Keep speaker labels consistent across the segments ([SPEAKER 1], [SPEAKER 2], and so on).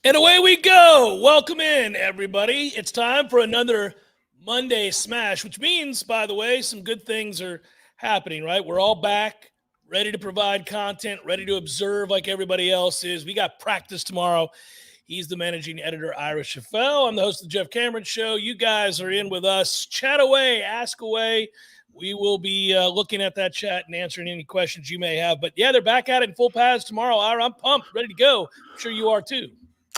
[SPEAKER 1] And away we go. Welcome in, everybody. It's time for another Monday Smash, which means, by the way, some good things are happening, right? We're all back, ready to provide content, ready to observe like everybody else is. We got practice tomorrow. He's the managing editor, Ira Schoffel. I'm the host of the Jeff Cameron Show. You guys are in with us. Chat away, ask away. We will be looking at that chat and answering any questions you may have. But, yeah, they're back at it in full pads tomorrow. Ira, I'm pumped, ready to go. I'm sure you are too.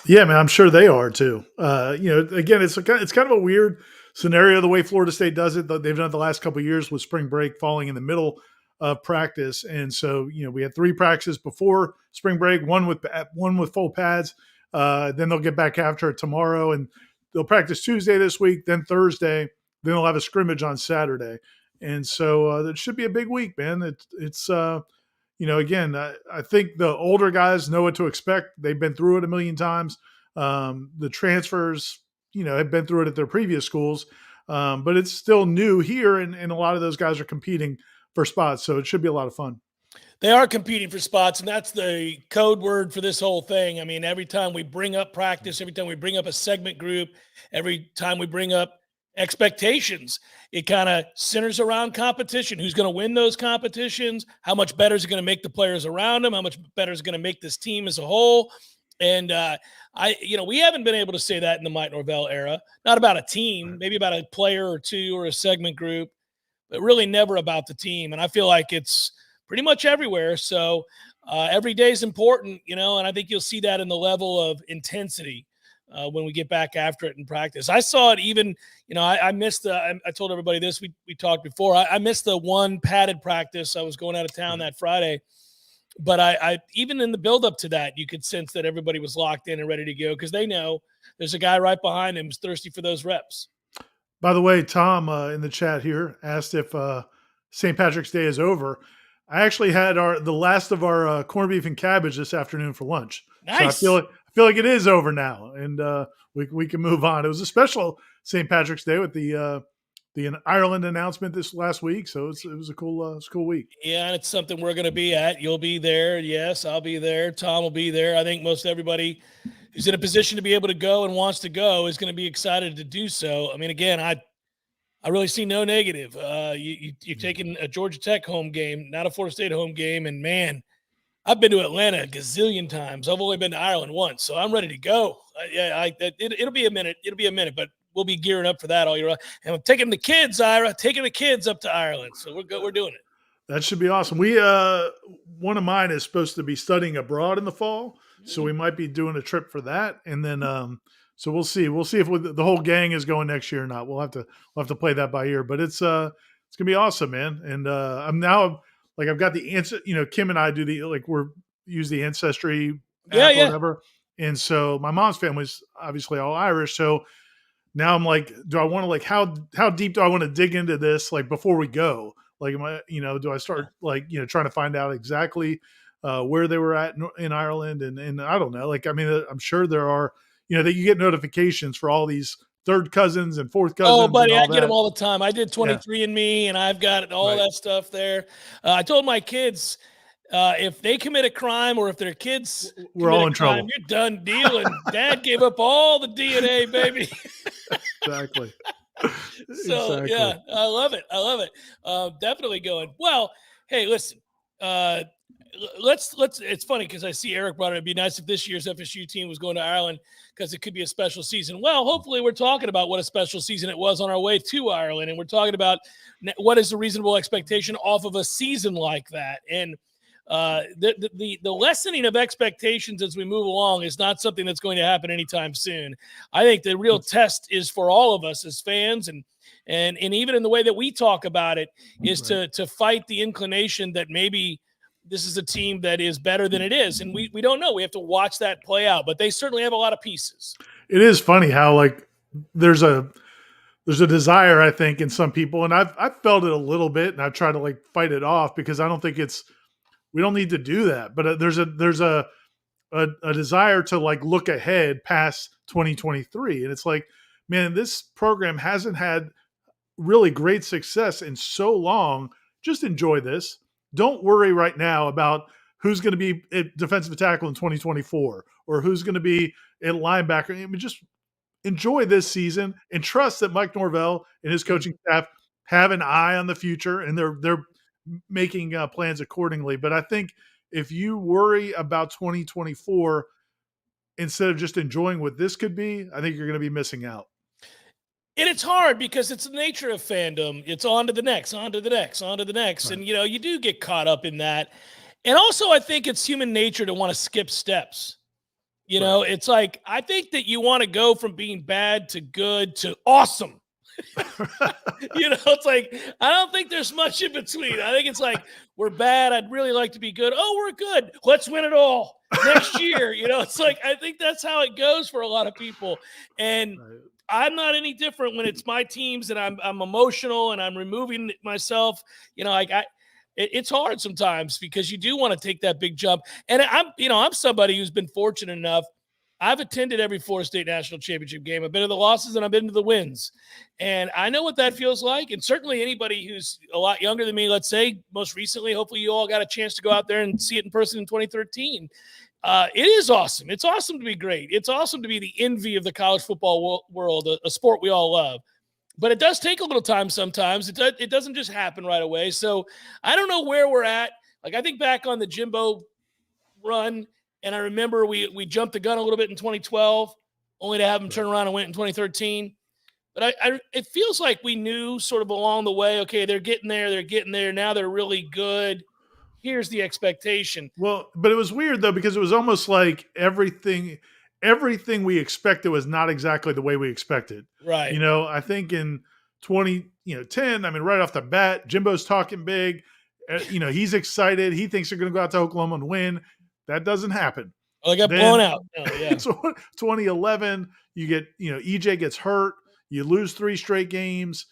[SPEAKER 2] Yeah, man, I'm sure they are too. Again, it's kind of a weird scenario the way Florida State does it. They've done it the last couple of years with spring break falling in the middle of practice, and so we had 3 practices before spring break, one with full pads. Then they'll get back after it tomorrow, and they'll practice Tuesday this week, then Thursday, then they'll have a scrimmage on Saturday, and so it should be a big week, man. Again, I think the older guys know what to expect. They've been through it a million times. The transfers, have been through it at their previous schools, but it's still new here, and a lot of those guys are competing for spots, so it should be a lot of fun.
[SPEAKER 1] They are competing for spots, and that's the code word for this whole thing. I mean, every time we bring up practice, every time we bring up a segment group, every time we bring up expectations, it kind of centers around competition. Who's going to win those competitions? How much better is it going to make the players around them? How much better is it going to make this team as a whole? And we haven't been able to say that in the Mike Norvell era. Not about a team, maybe about a player or two or a segment group, but really never about the team. And I feel like it's pretty much everywhere. So every day is important, and I think you'll see that in the level of intensity when we get back after it in practice. I saw it even, I missed I told everybody this, we talked before. I missed the one padded practice. I was going out of town that Friday. But I even in the buildup to that, you could sense that everybody was locked in and ready to go because they know there's a guy right behind him who's thirsty for those reps.
[SPEAKER 2] By the way, Tom in the chat here asked if St. Patrick's Day is over. I actually had the last of our corned beef and cabbage this afternoon for lunch.
[SPEAKER 1] Nice.
[SPEAKER 2] So I feel like it is over now, and we can move on. It was a special St. Patrick's Day with the Ireland announcement this last week, so it was a cool week.
[SPEAKER 1] Yeah, and it's something we're going to be at. You'll be there. Yes, I'll be there. Tom will be there. I think most everybody who's in a position to be able to go and wants to go is going to be excited to do so. I mean, again, I really see no negative. You're taking a Georgia Tech home game, not a Florida State home game, and man, I've been to Atlanta a gazillion times. I've only been to Ireland once, so I'm ready to go. It'll be a minute. It'll be a minute, but we'll be gearing up for that all year. And I'm taking the kids, Ira, up to Ireland, so we're doing it.
[SPEAKER 2] That should be awesome. We one of mine is supposed to be studying abroad in the fall, so we might be doing a trip for that, and then so we'll see. We'll see if the whole gang is going next year or not. We'll have to play that by ear, but it's gonna be awesome, man. And I'm now I've got the answer. Kim and I do we're use the Ancestry app or whatever, and so my mom's family's obviously all Irish, so. Now I'm like, do I want to how deep do I want to dig into this before we go? Am I, do I start trying to find out exactly where they were at in Ireland? And I don't know. I'm sure there are, that you get notifications for all these third cousins and fourth cousins.
[SPEAKER 1] Oh, buddy, I get them all the time. I did 23andMe and I've got all that stuff there. I told my kids, if they commit a crime or if their kids
[SPEAKER 2] we're all in trouble,
[SPEAKER 1] you're done dealing. Dad gave up all the DNA, baby.
[SPEAKER 2] Exactly.
[SPEAKER 1] So yeah, I love it. Definitely going. Well, hey, listen, let's. It's funny because I see Eric brought it. It'd be nice if this year's FSU team was going to Ireland because it could be a special season. Well, hopefully we're talking about what a special season it was on our way to Ireland, and we're talking about what is the reasonable expectation off of a season like that. And the lessening of expectations as we move along is not something that's going to happen anytime soon. I think the real test is for all of us as fans and even in the way that we talk about it is to fight the inclination that maybe this is a team that is better than it is. And we don't know. We have to watch that play out, but they certainly have a lot of pieces.
[SPEAKER 2] It is funny how there's a desire, I think, in some people, and I've felt it a little bit, and I've tried to fight it off because I don't think we don't need to do that. But there's a desire to look ahead past 2023. And it's man, this program hasn't had really great success in so long. Just enjoy this. Don't worry right now about who's going to be a defensive tackle in 2024 or who's going to be at linebacker. I mean, just enjoy this season and trust that Mike Norvell and his coaching staff have an eye on the future and they're making plans accordingly. But I think if you worry about 2024 instead of just enjoying what this could be, I think you're going to be missing out.
[SPEAKER 1] And it's hard because it's the nature of fandom. It's on to the next, on to the next, on to the next.
[SPEAKER 2] Right.
[SPEAKER 1] And, you do get caught up in that. And also, I think it's human nature to want to skip steps. It's like, I think that you want to go from being bad to good to awesome. It's like, I don't think there's much in between. I think it's like, we're bad. I'd really like to be good. Oh, we're good. Let's win it all next year. It's like, I think that's how it goes for a lot of people. And
[SPEAKER 2] Right.
[SPEAKER 1] I'm not any different when it's my teams and I'm emotional and I'm removing myself. It's hard sometimes because you do want to take that big jump. And I'm somebody who's been fortunate enough. I've attended every Florida State National Championship game. I've been to the losses and I've been to the wins. And I know what that feels like. And certainly anybody who's a lot younger than me, let's say most recently, hopefully you all got a chance to go out there and see it in person in 2013. It is awesome. It's awesome to be great. It's awesome to be the envy of the college football world, a sport we all love. But it does take a little time sometimes. It doesn't just happen right away. So I don't know where we're at. Like, I think back on the Jimbo run, and I remember we jumped the gun a little bit in 2012, only to have him turn around and win in 2013. But it feels like we knew sort of along the way, okay, they're getting there. Now they're really good. Here's the expectation.
[SPEAKER 2] Well, but it was weird though, because it was almost like everything we expected was not exactly the way we expected.
[SPEAKER 1] Right.
[SPEAKER 2] I think in 2010, I mean, right off the bat, Jimbo's talking big. He's excited. He thinks they're going to go out to Oklahoma and win. That doesn't happen.
[SPEAKER 1] Oh, they got blown out. Oh, yeah.
[SPEAKER 2] So 2011, you get, EJ gets hurt. You lose 3 straight games.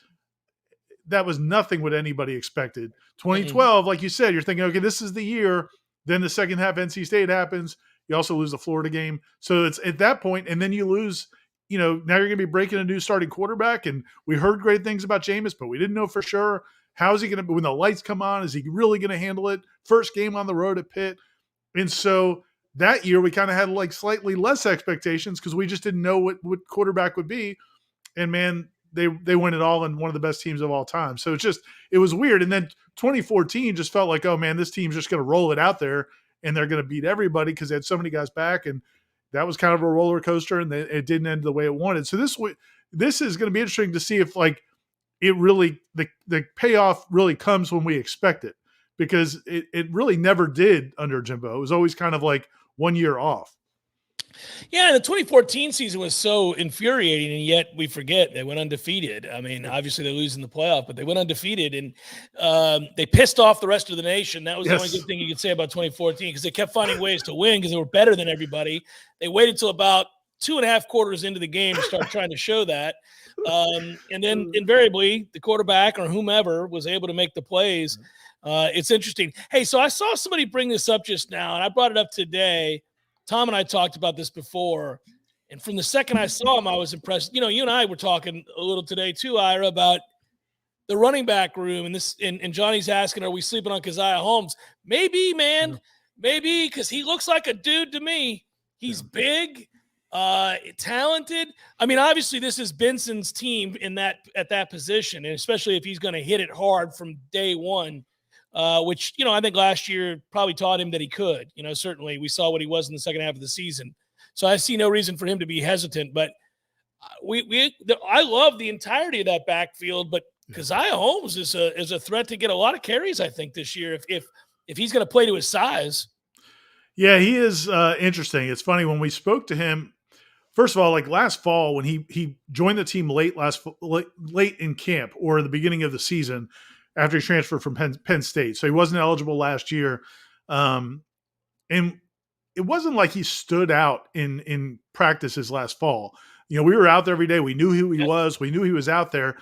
[SPEAKER 2] That was nothing what anybody expected. 2012, like you said, you're thinking, okay, this is the year. Then the second half NC State happens. You also lose the Florida game. So it's at that point, and then you lose, now you're going to be breaking a new starting quarterback. And we heard great things about Jameis, but we didn't know for sure. How is he going to, when the lights come on, is he really going to handle it? First game on the road at Pitt. And so that year we kind of had like slightly less expectations because we just didn't know what quarterback would be. And man, they win it all and one of the best teams of all time. So it was weird. And then 2014 just felt like, oh man, this team's just going to roll it out there and they're going to beat everybody because they had so many guys back. And that was kind of a roller coaster and it didn't end the way it wanted. So this is going to be interesting to see if like it really, the payoff really comes when we expect it, because it really never did under Jimbo. It was always kind of like 1 year off.
[SPEAKER 1] Yeah, the 2014 season was so infuriating, and yet we forget they went undefeated. I mean, obviously they lose in the playoff, but they went undefeated, and they pissed off the rest of the nation. That was the only good thing you could say about 2014, because they kept finding ways to win because they were better than everybody. They waited till about 2.5 quarters into the game to start trying to show that. And then invariably the quarterback or whomever was able to make the plays. It's interesting. Hey, so I saw somebody bring this up just now, and I brought it up today. Tom and I talked about this before, and from the second I saw him, I was impressed. You and I were talking a little today too, Ira, about the running back room, and Johnny's asking, are we sleeping on Keziah Holmes? Maybe, man, maybe, because he looks like a dude to me. He's big, talented. I mean, obviously, this is Benson's team at that position, and especially if he's going to hit it hard from day one. Which, I think last year probably taught him that he could. Certainly we saw what he was in the second half of the season. So I see no reason for him to be hesitant. But I love the entirety of that backfield. But Keziah Holmes is a threat to get a lot of carries, I think, this year if he's going to play to his size.
[SPEAKER 2] Yeah, he is interesting. It's funny, when we spoke to him, first of all, like last fall when he joined the team late in camp or the beginning of the season, after he transferred from Penn State. So he wasn't eligible last year. And it wasn't like he stood out in practices last fall. We were out there every day. We knew who he was. We knew he was out there.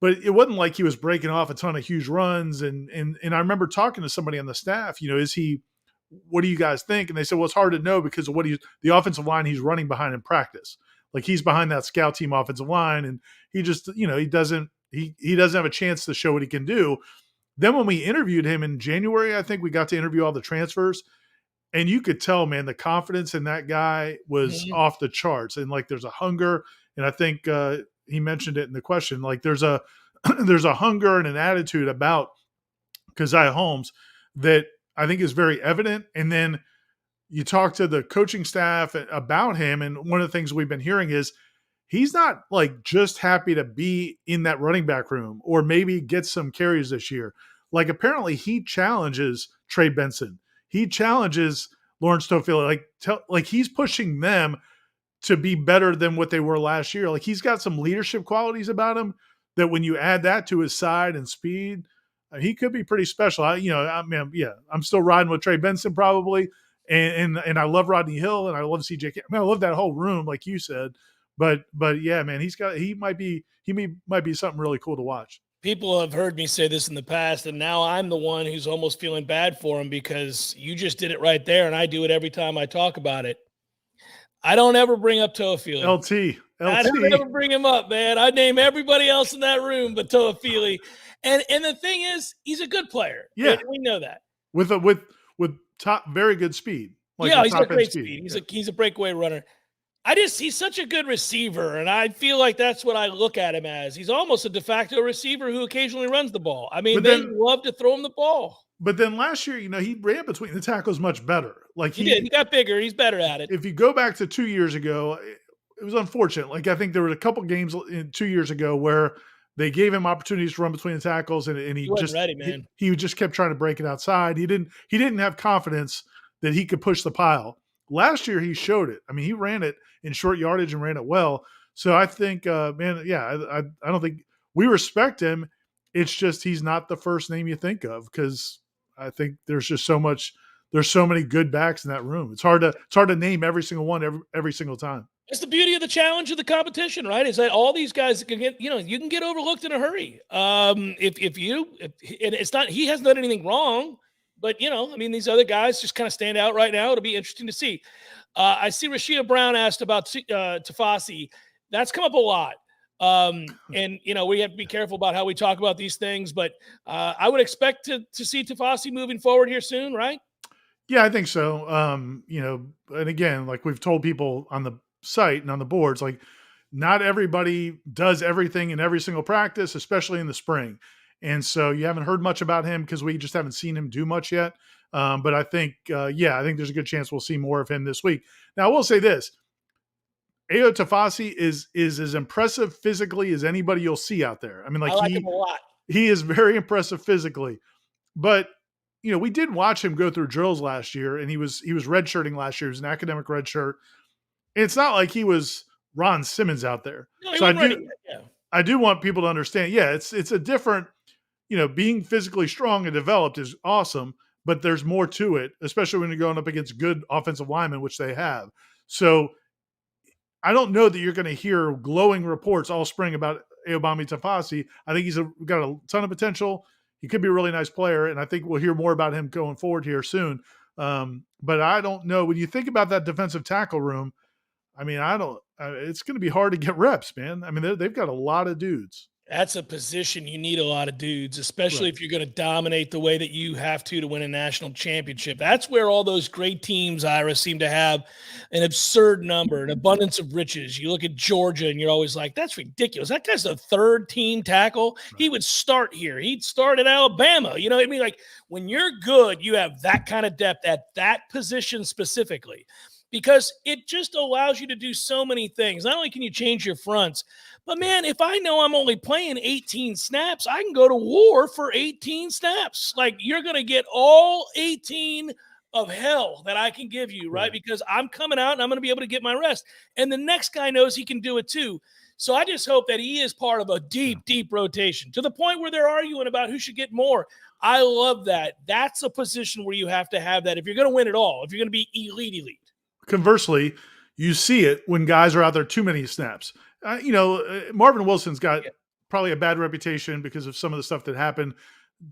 [SPEAKER 2] But it wasn't like he was breaking off a ton of huge runs. And I remember talking to somebody on the staff, what do you guys think? And they said, well, it's hard to know because of the offensive line he's running behind in practice. Like he's behind that scout team offensive line. And he just, he doesn't have a chance to show what he can do. Then when we interviewed him in January, I think we got to interview all the transfers, And you could tell, man, the confidence in that guy was
[SPEAKER 1] Mhm.
[SPEAKER 2] off the charts. And like, there's a hunger, and I think he mentioned it in the question. Like, there's a there's a hunger and an attitude about Keziah Holmes that I think is very evident. And then you talk to the coaching staff about him, and one of the things we've been hearing is he's not like just happy to be in that running back room or maybe get some carries this year. Like, apparently he challenges Trey Benson. He challenges Lawrence Toafili. Like he's pushing them to be better than what they were last year. Like, he's got some leadership qualities about him that when you add that to his side and speed, he could be pretty special. I mean, yeah, I'm still riding with Trey Benson probably. And I love Rodney Hill and I love CJ. I mean, I love that whole room, like you said. But yeah, man, he might be something really cool to watch.
[SPEAKER 1] People have heard me say this in the past, and now I'm the one who's almost feeling bad for him because you just did it right there, and I do it every time I talk about it. I don't ever bring up Toafili.
[SPEAKER 2] LT.
[SPEAKER 1] I don't ever bring him up, man. I name everybody else in that room but Toafili. And the thing is, he's a good player.
[SPEAKER 2] Yeah,
[SPEAKER 1] we know that.
[SPEAKER 2] With top very good speed.
[SPEAKER 1] Like, yeah, he's got great speed. He's a breakaway runner. He's such a good receiver, and I feel like that's what I look at him as. He's almost a de facto receiver who occasionally runs the ball. I mean, they love to throw him the ball.
[SPEAKER 2] But then last year, he ran between the tackles much better. Like
[SPEAKER 1] he did. He got bigger. He's better at it.
[SPEAKER 2] If you go back to 2 years ago, it was unfortunate. Like, I think there were a couple games 2 years ago where they gave him opportunities to run between the tackles, and he
[SPEAKER 1] wasn't
[SPEAKER 2] just
[SPEAKER 1] ready, man.
[SPEAKER 2] He just kept trying to break it outside. He didn't have confidence that he could push the pile. Last year, he showed it. I mean, he ran it in short yardage and ran it well. So I think, man, yeah, I don't think we respect him. It's just he's not the first name you think of because I think there's just so much. There's so many good backs in that room. It's hard to name every single one every single time.
[SPEAKER 1] It's the beauty of the challenge of the competition, right? Is that all these guys can get, you can get overlooked in a hurry. It's not, he hasn't done anything wrong, but I mean, these other guys just kind of stand out right now. It'll be interesting to see. I see Rashida Brown asked about Tafasi. That's come up a lot. And we have to be careful about how we talk about these things, but I would expect to see Tafasi moving forward here soon, right?
[SPEAKER 2] Yeah, I think so. And again, like we've told people on the site and on the boards, like not everybody does everything in every single practice, especially in the spring. And so you haven't heard much about him because we just haven't seen him do much yet. But I think, I think there's a good chance we'll see more of him this week. Now, I will say this. Ayo Tafasi is as impressive physically as anybody you'll see out there. I mean, like,
[SPEAKER 1] I like him a lot.
[SPEAKER 2] He is very impressive physically. But, we did watch him go through drills last year, and he was redshirting last year. He was an academic redshirt. It's not like he was Ron Simmons out there.
[SPEAKER 1] No, so
[SPEAKER 2] I do want people to understand, it's a different, being physically strong and developed is awesome, but there's more to it, especially when you're going up against good offensive linemen, which they have. So I don't know that you're going to hear glowing reports all spring about Ayobami Tafasi. I think he's got a ton of potential. He could be a really nice player, and I think we'll hear more about him going forward here soon. But I don't know. When you think about that defensive tackle room, I mean, it's going to be hard to get reps, man. I mean, they've got a lot of dudes.
[SPEAKER 1] That's a position you need a lot of dudes, especially if you're going to dominate the way that you have to win a national championship. That's where all those great teams, Ira, seem to have an absurd number, an abundance of riches. You look at Georgia and you're always like, that's ridiculous. That guy's the third team tackle. Right. He would start here. He'd start at Alabama. You know what I mean? Like, when you're good, you have that kind of depth at that position specifically, because it just allows you to do so many things. Not only can you change your fronts, but, man, if I know I'm only playing 18 snaps, I can go to war for 18 snaps. Like, you're going to get all 18 of hell that I can give you, right? Because I'm coming out and I'm going to be able to get my rest. And the next guy knows he can do it too. So I just hope that he is part of a deep, deep rotation to the point where they're arguing about who should get more. I love that. That's a position where you have to have that if you're going to win it all, if you're going to be elite.
[SPEAKER 2] Conversely, you see it when guys are out there too many snaps. Marvin Wilson's got probably a bad reputation because of some of the stuff that happened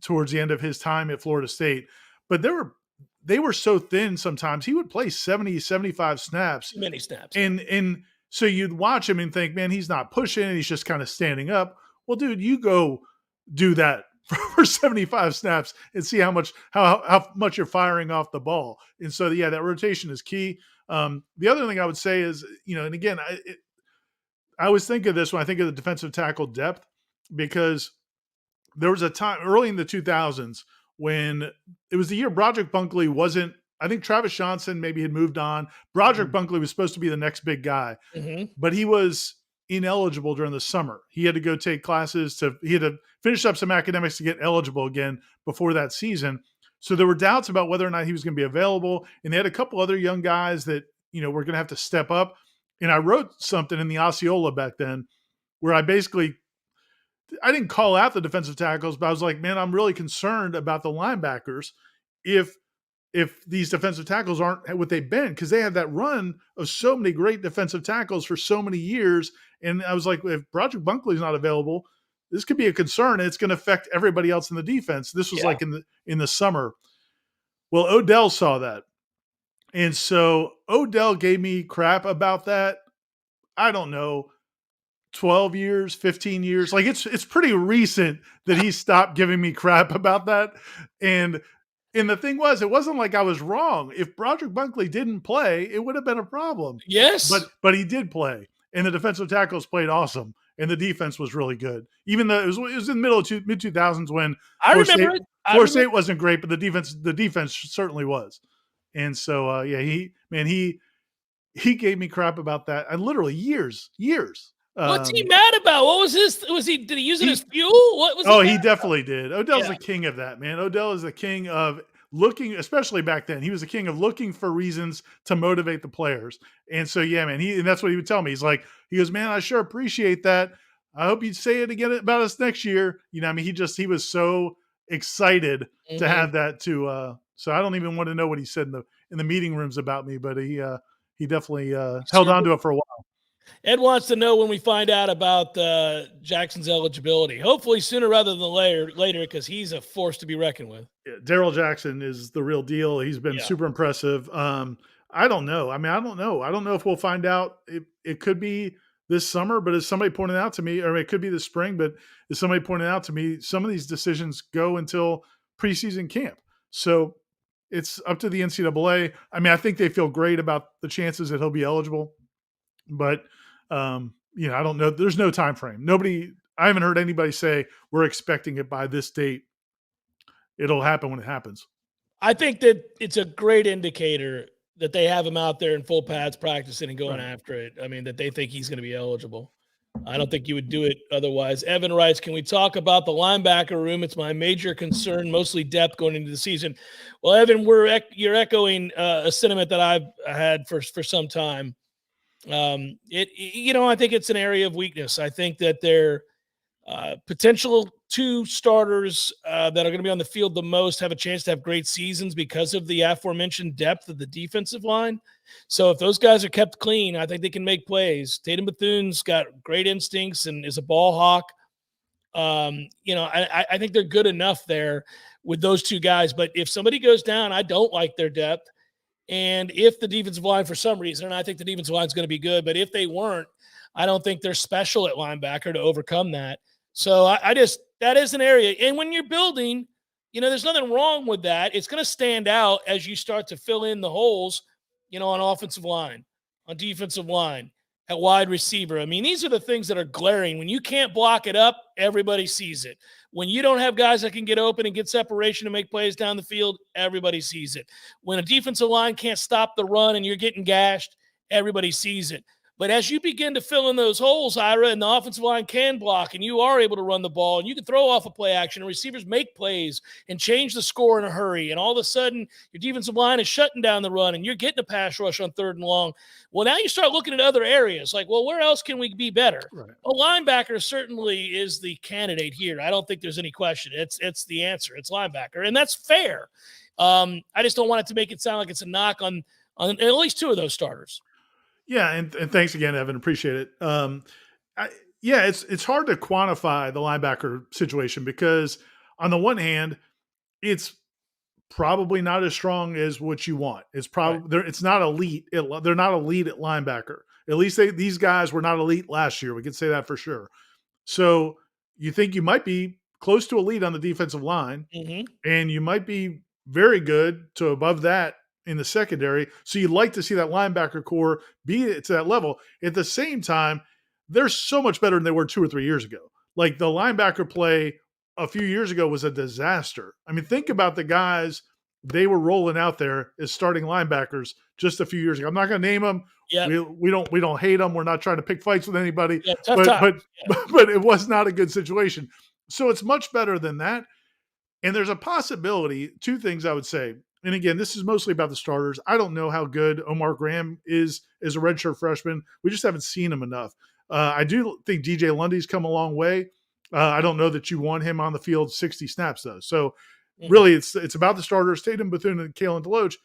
[SPEAKER 2] towards the end of his time at Florida State. But they were so thin sometimes. He would play 70, 75 snaps.
[SPEAKER 1] Too many snaps.
[SPEAKER 2] And so you'd watch him and think, man, he's not pushing. He's just kind of standing up. Well, dude, you go do that for 75 snaps and see how much you're firing off the ball. And so, yeah, that rotation is key. The other thing I would say is, and again, I always think of this when I think of the defensive tackle depth, because there was a time early in the 2000s when it was the year Broderick Bunkley wasn't. I think Travis Johnson maybe had moved on. Broderick Bunkley was supposed to be the next big guy, but he was ineligible during the summer. He had to go take classes he had to finish up some academics to get eligible again before that season. So there were doubts about whether or not he was going to be available. And they had a couple other young guys that, were going to have to step up. And I wrote something in the Osceola back then where I didn't call out the defensive tackles, but I was like, man, I'm really concerned about the linebackers if these defensive tackles aren't what they've been, because they had that run of so many great defensive tackles for so many years. And I was like, if Broderick Bunkley's not available, this could be a concern, and it's going to affect everybody else in the defense. This was like in the summer. Well, Odell saw that. And so Odell gave me crap about that. I don't know, 12 years, 15 years. Like it's pretty recent that he stopped giving me crap about that. And the thing was, it wasn't like I was wrong. If Broderick Bunkley didn't play, it would have been a problem.
[SPEAKER 1] Yes.
[SPEAKER 2] But he did play. And the defensive tackles played awesome. And the defense was really good. Even though it was in the middle of mid-2000s when Florida State wasn't great, but the defense certainly was. And so, he gave me crap about that. And literally years.
[SPEAKER 1] What's he mad about? What was his? Did he use it as fuel? What was?
[SPEAKER 2] Oh, he definitely did. Odell's the king of that, man. Odell is the king of looking, especially back then. He was the king of looking for reasons to motivate the players. And so, yeah, man, and that's what he would tell me. He goes, man, I sure appreciate that. I hope you'd say it again about us next year. He was so excited to have that too. So I don't even want to know what he said in the meeting rooms about me, but he definitely held on to it for a while.
[SPEAKER 1] Ed wants to know when we find out about Jackson's eligibility. Hopefully sooner rather than later, because he's a force to be reckoned with.
[SPEAKER 2] Yeah, Darrell Jackson is the real deal. He's been super impressive. I don't know. I don't know. I don't know if we'll find out. It could be this summer, but as somebody pointed out to me, or it could be this spring, but as somebody pointed out to me, some of these decisions go until preseason camp. So it's up to the NCAA. I think they feel great about the chances that he'll be eligible. But, I don't know. There's no time frame. I haven't heard anybody say we're expecting it by this date. It'll happen when it happens.
[SPEAKER 1] I think that it's a great indicator that they have him out there in full pads practicing and going after it. That they think he's going to be eligible. I don't think you would do it otherwise. Evan writes, can we talk about the linebacker room? It's my major concern, mostly depth going into the season. Well, Evan, you're echoing a sentiment that I've had for some time. I think it's an area of weakness. I think that their potential two starters that are going to be on the field the most have a chance to have great seasons because of the aforementioned depth of the defensive line. So if those guys are kept clean, I think they can make plays. Tatum Bethune's got great instincts and is a ball hawk. I think they're good enough there with those two guys. But if somebody goes down, I don't like their depth. And if the defensive line, for some reason, and I think the defensive line is going to be good, but if they weren't, I don't think they're special at linebacker to overcome that. So that is an area. And when you're building, there's nothing wrong with that. It's going to stand out as you start to fill in the holes, on offensive line, on defensive line, at wide receiver. These are the things that are glaring. When you can't block it up, everybody sees it. When you don't have guys that can get open and get separation and make plays down the field, everybody sees it. When a defensive line can't stop the run and you're getting gashed, everybody sees it. But as you begin to fill in those holes, Ira, and the offensive line can block, and you are able to run the ball, and you can throw off a play action, and receivers make plays and change the score in a hurry, and all of a sudden your defensive line is shutting down the run, and you're getting a pass rush on 3rd and long. Well, now you start looking at other areas, like, well, where else can we be better? Right. A linebacker certainly is the candidate here. I don't think there's any question. It's the answer. It's linebacker, and that's fair. I just don't want it to make it sound like it's a knock on at least two of those starters.
[SPEAKER 2] Yeah, and thanks again, Evan. Appreciate it. It's hard to quantify the linebacker situation because on the one hand, it's probably not as strong as what you want. It's probably it's not elite. They're not elite at linebacker. At least these guys were not elite last year. We can say that for sure. So you think you might be close to elite on the defensive line,
[SPEAKER 1] Mm-hmm.
[SPEAKER 2] and you might be very good to above that in the secondary. So you'd like to see that linebacker core be to that level. At the same time, they're so much better than they were 2 or 3 years ago. Like the linebacker play a few years ago was a disaster. I mean, think about the guys they were rolling out there as starting linebackers just a few years ago. I'm not going to name them.
[SPEAKER 1] Yeah.
[SPEAKER 2] We don't hate them. We're not trying to pick fights with anybody.
[SPEAKER 1] Yeah. Tough
[SPEAKER 2] But
[SPEAKER 1] time.
[SPEAKER 2] but
[SPEAKER 1] Yeah.
[SPEAKER 2] but it was not a good situation. So it's much better than that. And there's a possibility, two things I would say. And again, this is mostly about the starters. I don't know how good Omar Graham is as a redshirt freshman. We just haven't seen him enough. I do think DJ Lundy's come a long way. I don't know that you want him on the field 60 snaps, though. So really, it's about the starters, Tatum, Bethune, and Kalen DeLoach.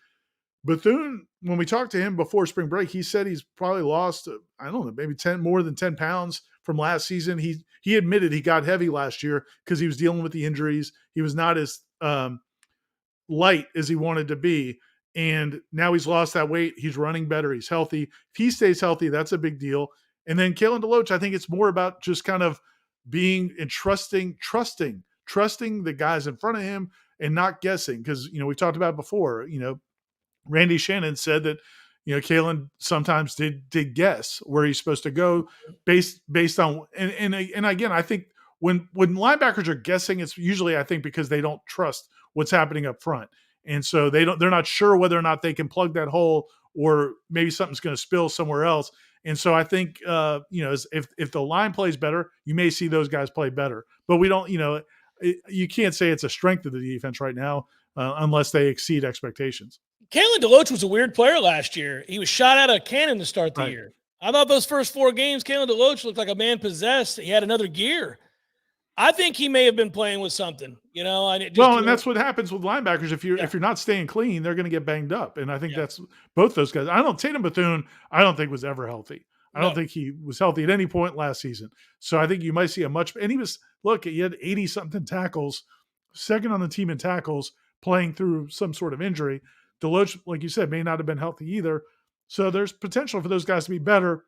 [SPEAKER 2] Bethune, when we talked to him before spring break, he said he's probably lost, I don't know, maybe more than 10 pounds from last season. He admitted he got heavy last year because he was dealing with the injuries. He was not as light as he wanted to be. And now he's lost that weight. He's running better. He's healthy. If he stays healthy, that's a big deal. And then Kalen DeLoach, I think it's more about just kind of being and trusting the guys in front of him and not guessing. Because, we talked about it before, Randy Shannon said that, Kalen sometimes did guess where he's supposed to go based on, and again, I think when linebackers are guessing, it's usually, I think, because they don't trust what's happening up front. And so they're not sure whether or not they can plug that hole, or maybe something's going to spill somewhere else. And so I think, if the line plays better, you may see those guys play better, but we don't, you can't say it's a strength of the defense right now unless they exceed expectations.
[SPEAKER 1] Kalen DeLoach was a weird player last year. He was shot out of a cannon to start the year. I thought those first 4 games, Kalen DeLoach looked like a man possessed. He had another gear. I think he may have been playing with something, and
[SPEAKER 2] that's what happens with linebackers. If you're not staying clean, they're going to get banged up. And I think that's both those guys. Tatum Bethune, I don't think was ever healthy. I don't think he was healthy at any point last season. So I think you might see and he had 80 something tackles, second on the team in tackles, playing through some sort of injury. Deloach, like you said, may not have been healthy either. So there's potential for those guys to be better.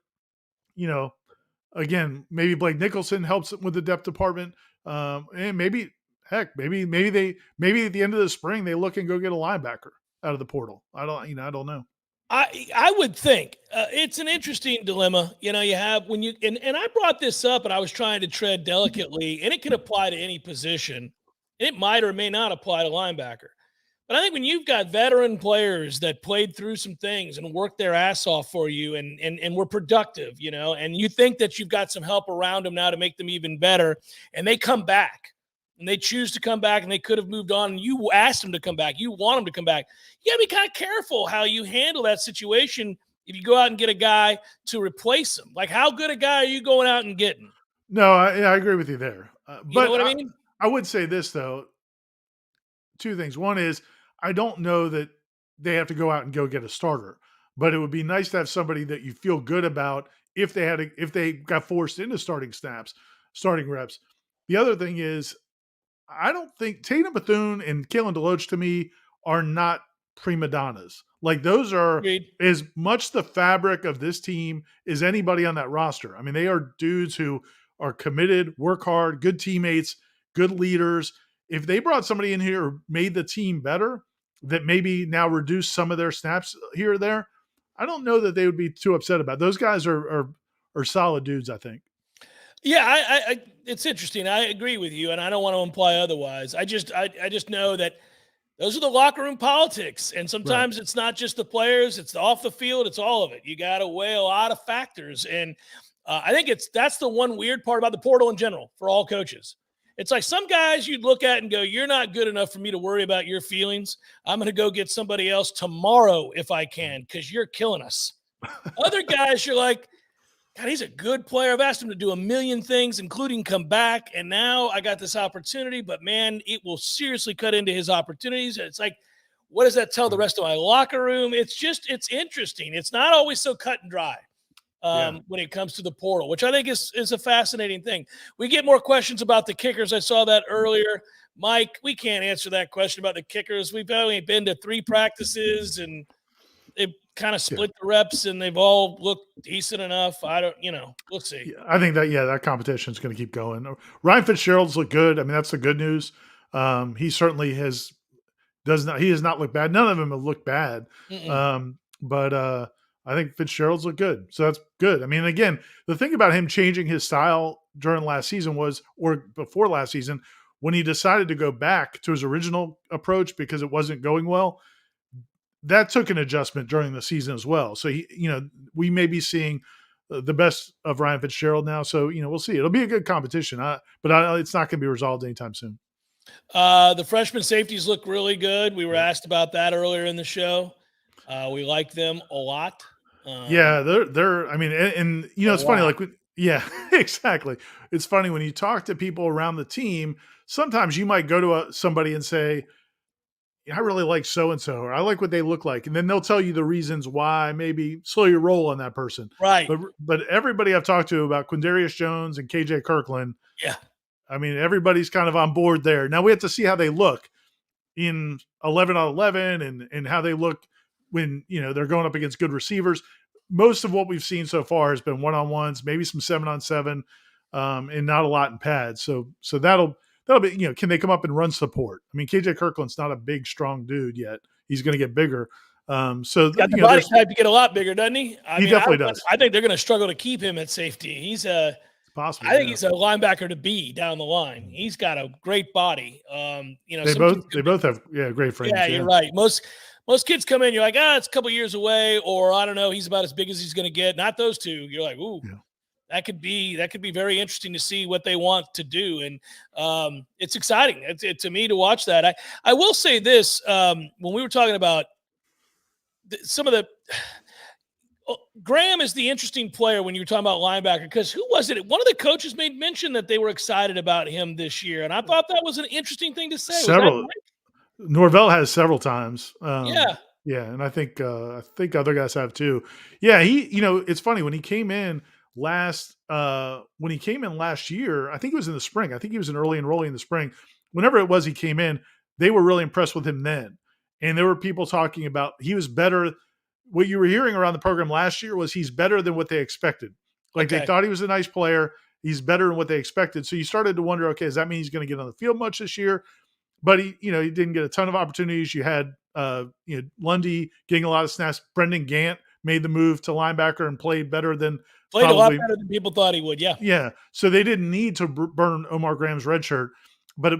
[SPEAKER 2] Again, maybe Blake Nicholson helps with the depth department. And maybe at the end of the spring, they look and go get a linebacker out of the portal. I don't know.
[SPEAKER 1] I would think it's an interesting dilemma. You have when you, and I brought this up and I was trying to tread delicately, and it can apply to any position. It might or may not apply to linebacker. But I think when you've got veteran players that played through some things and worked their ass off for you and were productive, and you think that you've got some help around them now to make them even better, and they come back and they choose to come back and they could have moved on and you asked them to come back, you want them to come back, you got to be kind of careful how you handle that situation if you go out and get a guy to replace him. Like, how good a guy are you going out and getting?
[SPEAKER 2] No, I agree with you there.
[SPEAKER 1] You know what I mean?
[SPEAKER 2] I would say this, though. Two things. One is, I don't know that they have to go out and go get a starter, but it would be nice to have somebody that you feel good about if they got forced into starting reps. The other thing is, I don't think Tatum Bethune and Kalen DeLoach to me are not prima donnas. Like, those are as much the fabric of this team as anybody on that roster. I mean, they are dudes who are committed, work hard, good teammates, good leaders. If they brought somebody in here who made the team better, that maybe now reduce some of their snaps here or there, I don't know that they would be too upset about it. Those guys are solid dudes, I think.
[SPEAKER 1] Yeah, I it's interesting. I agree with you, and I don't want to imply otherwise. I just know that those are the locker room politics, and sometimes it's not just the players; it's off the field. It's all of it. You got to weigh a lot of factors, and I think that's the one weird part about the portal in general for all coaches. It's like some guys you'd look at and go, you're not good enough for me to worry about your feelings. I'm going to go get somebody else tomorrow if I can, because you're killing us. Other guys, you're like, God, he's a good player. I've asked him to do a million things, including come back, and now I got this opportunity, but, man, it will seriously cut into his opportunities. It's like, what does that tell the rest of my locker room? It's interesting. It's not always so cut and dry. When it comes to the portal, which I think is a fascinating thing. We get more questions about the kickers. I saw that earlier. Mike, we can't answer that question about the kickers. We've only been to 3 practices, and they've kind of
[SPEAKER 2] Yeah.
[SPEAKER 1] split the reps and they've all looked decent enough. I don't, we'll see.
[SPEAKER 2] Yeah, I think that competition is going to keep going. Ryan Fitzgerald's look good. I mean, that's the good news. He certainly he has not looked bad. None of them have looked bad.
[SPEAKER 1] Mm-mm.
[SPEAKER 2] But I think Fitzgerald's look good. So that's good. I mean, again, the thing about him changing his style during last season or before last season, when he decided to go back to his original approach because it wasn't going well, that took an adjustment during the season as well. So we may be seeing the best of Ryan Fitzgerald now. So we'll see. It'll be a good competition, but it's not going to be resolved anytime soon.
[SPEAKER 1] The freshman safeties look really good. We were asked about that earlier in the show. We like them a lot.
[SPEAKER 2] Yeah, they're. I mean, and it's funny. Like, yeah, exactly. It's funny when you talk to people around the team. Sometimes you might go to somebody and say, I really like so-and-so, or I like what they look like. And then they'll tell you the reasons why, maybe slow your roll on that person.
[SPEAKER 1] Right.
[SPEAKER 2] But everybody I've talked to about Quindarius Jones and KJ Kirkland,
[SPEAKER 1] yeah,
[SPEAKER 2] I mean, everybody's kind of on board there. Now we have to see how they look in 11 on 11 and how they look when, they're going up against good receivers. Most of what we've seen so far has been one-on-ones, maybe some 7-on-7, and not a lot in pads. So that'll be, can they come up and run support? I mean, KJ Kirkland's not a big, strong dude yet. He's going to get bigger.
[SPEAKER 1] He's got the body type to get a lot bigger, doesn't he?
[SPEAKER 2] He definitely does.
[SPEAKER 1] I think they're going to struggle to keep him at safety. He's
[SPEAKER 2] possible.
[SPEAKER 1] I think he's a linebacker to be down the line. He's got a great body.
[SPEAKER 2] They both have great frames.
[SPEAKER 1] Yeah, you're right. Most kids come in, you're like, it's a couple years away, or I don't know, he's about as big as he's going to get. Not those two. You're like, ooh. Yeah. That could be very interesting to see what they want to do, and it's exciting to me to watch that. I will say this: when we were talking about some of the Graham is the interesting player when you were talking about linebacker, because who was it? One of the coaches made mention that they were excited about him this year, and I thought that was an interesting thing to say.
[SPEAKER 2] Several. Norvell has several times.
[SPEAKER 1] Yeah,
[SPEAKER 2] and I think other guys have too. Yeah, it's funny when he came in last year, I think it was in the spring. I think he was an early enrollee in the spring. Whenever it was he came in, they were really impressed with him then. And there were people talking about he was better. What you were hearing around the program last year was he's better than what they expected. Like they thought he was a nice player. He's better than what they expected. So you started to wonder, okay, does that mean he's going to get on the field much this year? But he didn't get a ton of opportunities. You had Lundy getting a lot of snaps. Brendan Gant made the move to linebacker and played better than
[SPEAKER 1] a lot better than people thought he would. Yeah.
[SPEAKER 2] Yeah. So they didn't need to burn Omar Graham's red shirt, but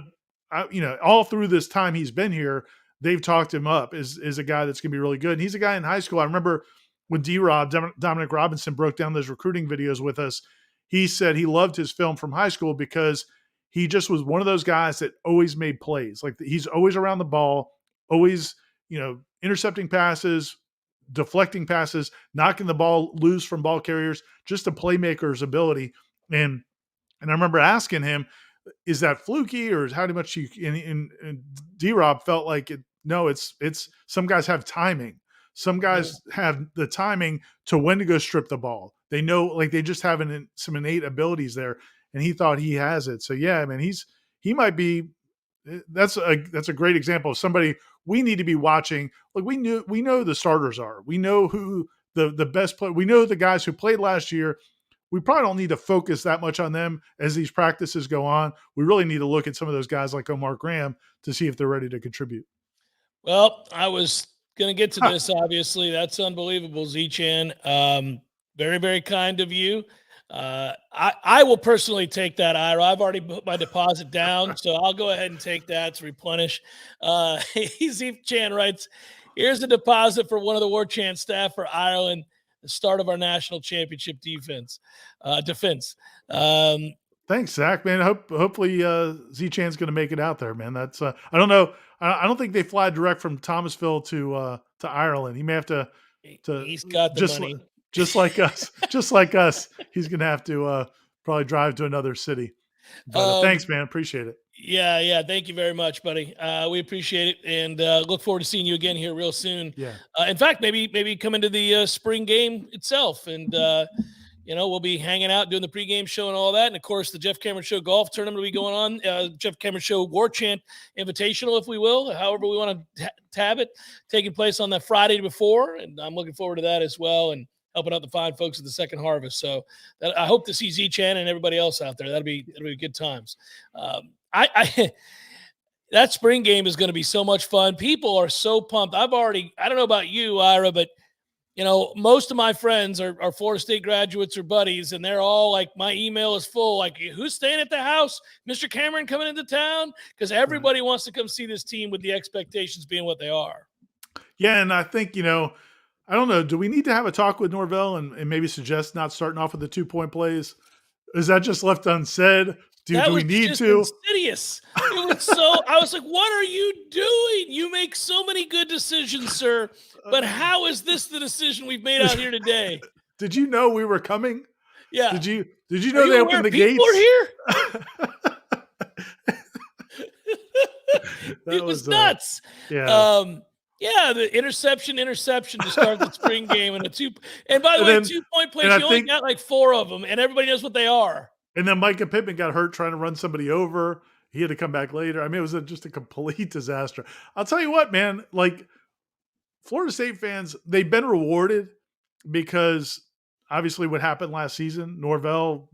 [SPEAKER 2] all through this time he's been here, they've talked him up as a guy that's going to be really good. And he's a guy in high school. I remember when Dominic Robinson broke down those recruiting videos with us, he said he loved his film from high school because he just was one of those guys that always made plays. Like he's always around the ball, always, intercepting passes, deflecting passes, knocking the ball loose from ball carriers, just a playmaker's ability. And I remember asking him, is that fluky or how much and D-Rob felt like it? No, it's some guys have timing. Some guys have the timing to when to go strip the ball. They know, like they just have some innate abilities there. And he thought he has it. So yeah, I mean, he might be. That's a great example of somebody we need to be watching. Like we know the starters are. We know who the best player. We know the guys who played last year. We probably don't need to focus that much on them as these practices go on. We really need to look at some of those guys like Omar Graham to see if they're ready to contribute.
[SPEAKER 1] Well, I was going to get to this. Obviously, that's unbelievable, Z-Chan. Very, very kind of you. I will personally take that, Ira. I've already put my deposit down, so I'll go ahead and take that to replenish. Z-Chan writes, here's a deposit for one of the Warchant staff for Ireland, the start of our national championship defense.
[SPEAKER 2] Thanks, Zach, man. Hopefully Z-Chan's going to make it out there, man. That's I don't know. I don't think they fly direct from Thomasville to Ireland. He may have to
[SPEAKER 1] he's got the money.
[SPEAKER 2] Just like us, he's going to have to probably drive to another city. But thanks, man. Appreciate it.
[SPEAKER 1] Yeah. Thank you very much, buddy. We appreciate it, and look forward to seeing you again here real soon.
[SPEAKER 2] Yeah.
[SPEAKER 1] In fact, maybe come into the spring game itself, and we'll be hanging out doing the pregame show and all that. And of course, the Jeff Cameron Show golf tournament will be going on. Jeff Cameron Show Warchant Invitational, if we will, however we want to tab it, taking place on the Friday before. And I'm looking forward to that as well, and helping out the fine folks at the Second Harvest. So I hope to see Z-Chan and everybody else out there. That'll be good times. That spring game is going to be so much fun. People are so pumped. I don't know about you, Ira, but most of my friends are Florida State graduates or buddies, and they're all like, my email is full. Like, who's staying at the house? Mr. Cameron coming into town? Because everybody wants to come see this team with the expectations being what they are.
[SPEAKER 2] Yeah, and I think, I don't know, do we need to have a talk with Norvell and maybe suggest not starting off with the 2-point plays? Is that just left unsaid? Do we need to?
[SPEAKER 1] Insidious. It was I was like, what are you doing? You make so many good decisions, sir. But how is this the decision we've made out here today?
[SPEAKER 2] Did you know we were coming?
[SPEAKER 1] Yeah.
[SPEAKER 2] Did you know they opened the gates?
[SPEAKER 1] People are here? It was nuts.
[SPEAKER 2] Yeah.
[SPEAKER 1] Yeah, the interception to start the spring game, and by the way, 2-point plays, you only got like 4 of them, and everybody knows what they are.
[SPEAKER 2] And then Micah Pittman got hurt trying to run somebody over. He had to come back later. I mean, it was just a complete disaster. I'll tell you what, man, like Florida State fans, they've been rewarded because obviously what happened last season, Norvell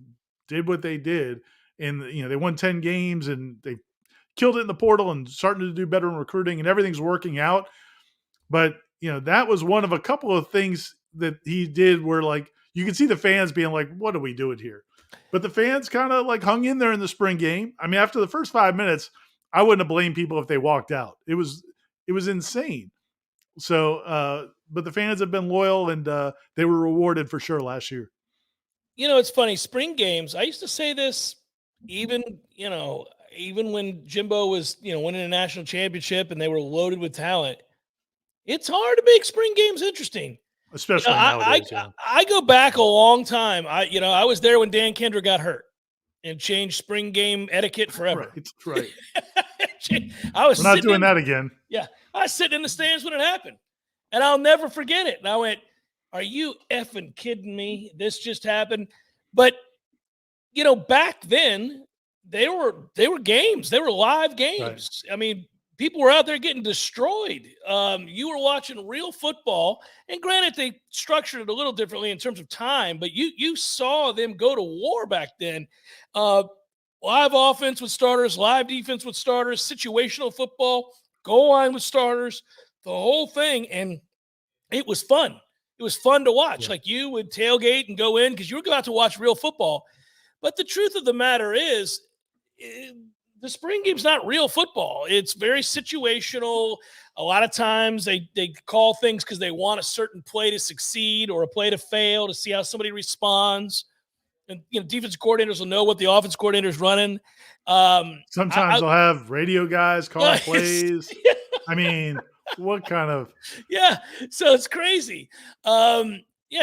[SPEAKER 2] did what they did. And, they won 10 games and they killed it in the portal and starting to do better in recruiting and everything's working out. But, that was one of a couple of things that he did where like, you could see the fans being like, what are we doing here? But the fans kind of like hung in there in the spring game. I mean, after the first 5 minutes, I wouldn't have blamed people if they walked out. It was insane. So, but the fans have been loyal and they were rewarded for sure last year.
[SPEAKER 1] It's funny. Spring games, I used to say this even when Jimbo was, winning a national championship and they were loaded with talent. It's hard to make spring games interesting.
[SPEAKER 2] Especially nowadays.
[SPEAKER 1] I go back a long time. I was there when Dan Kendra got hurt and changed spring game etiquette forever.
[SPEAKER 2] Right.
[SPEAKER 1] We're
[SPEAKER 2] not doing that again.
[SPEAKER 1] Yeah. I was sitting in the stands when it happened, and I'll never forget it. And I went, are you effing kidding me? This just happened. But, back then they were games. They were live games. Right. I mean, people were out there getting destroyed. You were watching real football, and granted, they structured it a little differently in terms of time, but you saw them go to war back then. Live offense with starters, live defense with starters, situational football, goal line with starters, the whole thing, and it was fun. It was fun to watch. Yeah. Like, you would tailgate and go in because you were about to watch real football. But the truth of the matter is, the spring game's not real football. It's very situational. A lot of times they call things because they want a certain play to succeed or a play to fail to see how somebody responds. And, defensive coordinators will know what the offense coordinator is running.
[SPEAKER 2] Sometimes they'll have radio guys calling plays. Yeah. I mean, what kind of?
[SPEAKER 1] Yeah, so it's crazy.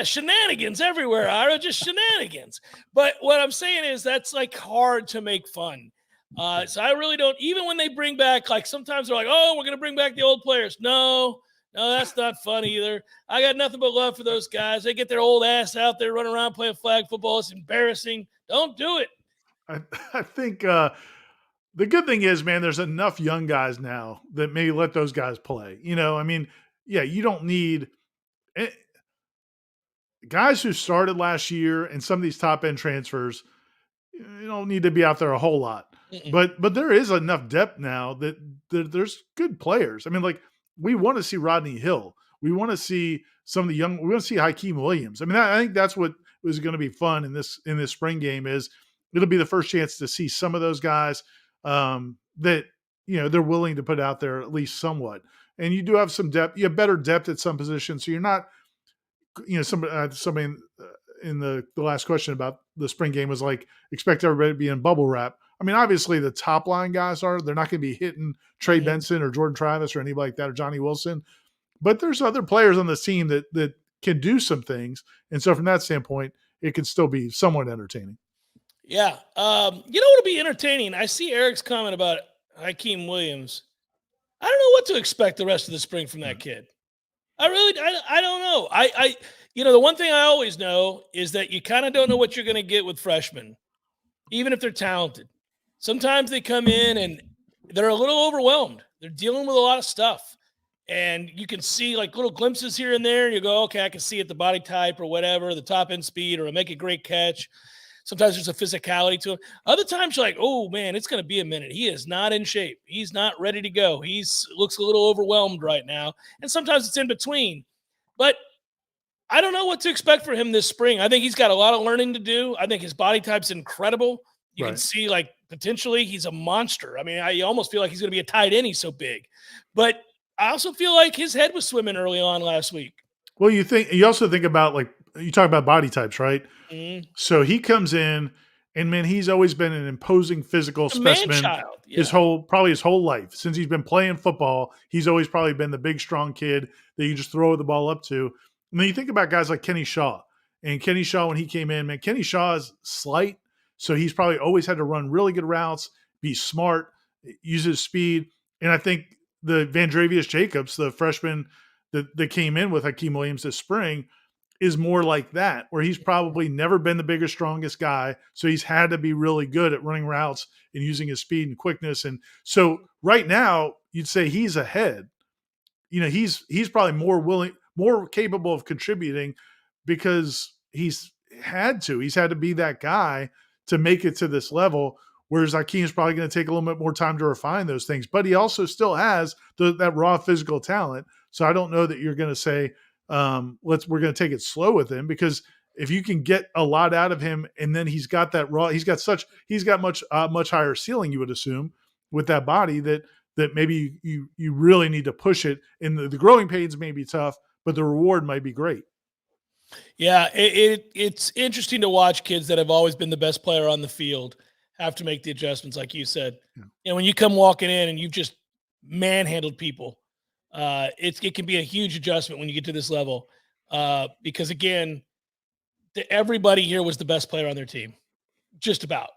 [SPEAKER 1] Shenanigans everywhere, Ira, just shenanigans. But what I'm saying is that's like hard to make fun. So I really don't, even when they bring back, like sometimes they're like, oh, we're going to bring back the old players. No, that's not fun either. I got nothing but love for those guys. They get their old ass out there running around playing flag football. It's embarrassing. Don't do it.
[SPEAKER 2] I think the good thing is, man, there's enough young guys now that maybe let those guys play. I mean, yeah, you don't need guys who started last year and some of these top end transfers. You don't need to be out there a whole lot. But there is enough depth now that there's good players. I mean, like, we want to see Rodney Hill. We want to see some of the young. We want to see Hakeem Williams. I mean, I think that's what was going to be fun in this spring game. Is it'll be the first chance to see some of those guys that they're willing to put out there at least somewhat. And you do have some depth. You have better depth at some positions, so you're not. Somebody in the last question about the spring game was like, expect everybody to be in bubble wrap. I mean, obviously the top line guys they're not going to be hitting Trey Benson or Jordan Travis or anybody like that, or Johnny Wilson, but there's other players on this team that can do some things. And so from that standpoint, it can still be somewhat entertaining.
[SPEAKER 1] Yeah. What'll be entertaining? I see Eric's comment about Hakeem Williams. I don't know what to expect the rest of the spring from that kid. I don't know. The one thing I always know is that you kind of don't know what you're going to get with freshmen, even if they're talented. Sometimes they come in and they're a little overwhelmed. They're dealing with a lot of stuff. And you can see like little glimpses here and there, and you go, okay, I can see it, the body type or whatever, the top end speed, or make a great catch. Sometimes there's a physicality to him. Other times you're like, oh man, it's going to be a minute. He is not in shape. He's not ready to go. He's looks a little overwhelmed right now. And sometimes it's in between. But I don't know what to expect for him this spring. I think he's got a lot of learning to do. I think his body type's incredible. You can
[SPEAKER 2] Right.
[SPEAKER 1] see like potentially he's a monster. I mean, I almost feel like he's going to be a tight end. He's so big. But I also feel like his head was swimming early on last week.
[SPEAKER 2] Well, you also think about, like, you talk about body types, right?
[SPEAKER 1] Mhm.
[SPEAKER 2] So he comes in, and man, he's always been an imposing physical
[SPEAKER 1] A man
[SPEAKER 2] specimen
[SPEAKER 1] child.
[SPEAKER 2] his
[SPEAKER 1] Yeah.
[SPEAKER 2] whole life. Since he's been playing football, he's always probably been the big strong kid that you just throw the ball up to. And then you think about guys like Kenny Shaw. And Kenny Shaw, when he came in, man, Kenny Shaw is slight, so he's probably always had to run really good routes, be smart, use his speed. And I think the Vandrevius Jacobs, the freshman that came in with Hakeem Williams this spring, is more like that, where he's probably never been the biggest, strongest guy. So he's had to be really good at running routes and using his speed and quickness. And so right now, you'd say he's ahead. He's probably more willing, more capable of contributing because he's had to be that guy to make it to this level. Whereas Akeem's probably going to take a little bit more time to refine those things, but he also still has that raw physical talent. So I don't know that you're going to say, we're going to take it slow with him, because if you can get a lot out of him, and then he's got much higher ceiling, you would assume, with that body, that maybe you really need to push it, and the growing pains may be tough, but the reward might be great.
[SPEAKER 1] Yeah, it's interesting to watch kids that have always been the best player on the field have to make the adjustments, like you said.
[SPEAKER 2] Yeah.
[SPEAKER 1] And when you come walking in and you've just manhandled people, it can be a huge adjustment when you get to this level. Because again, everybody here was the best player on their team, just about.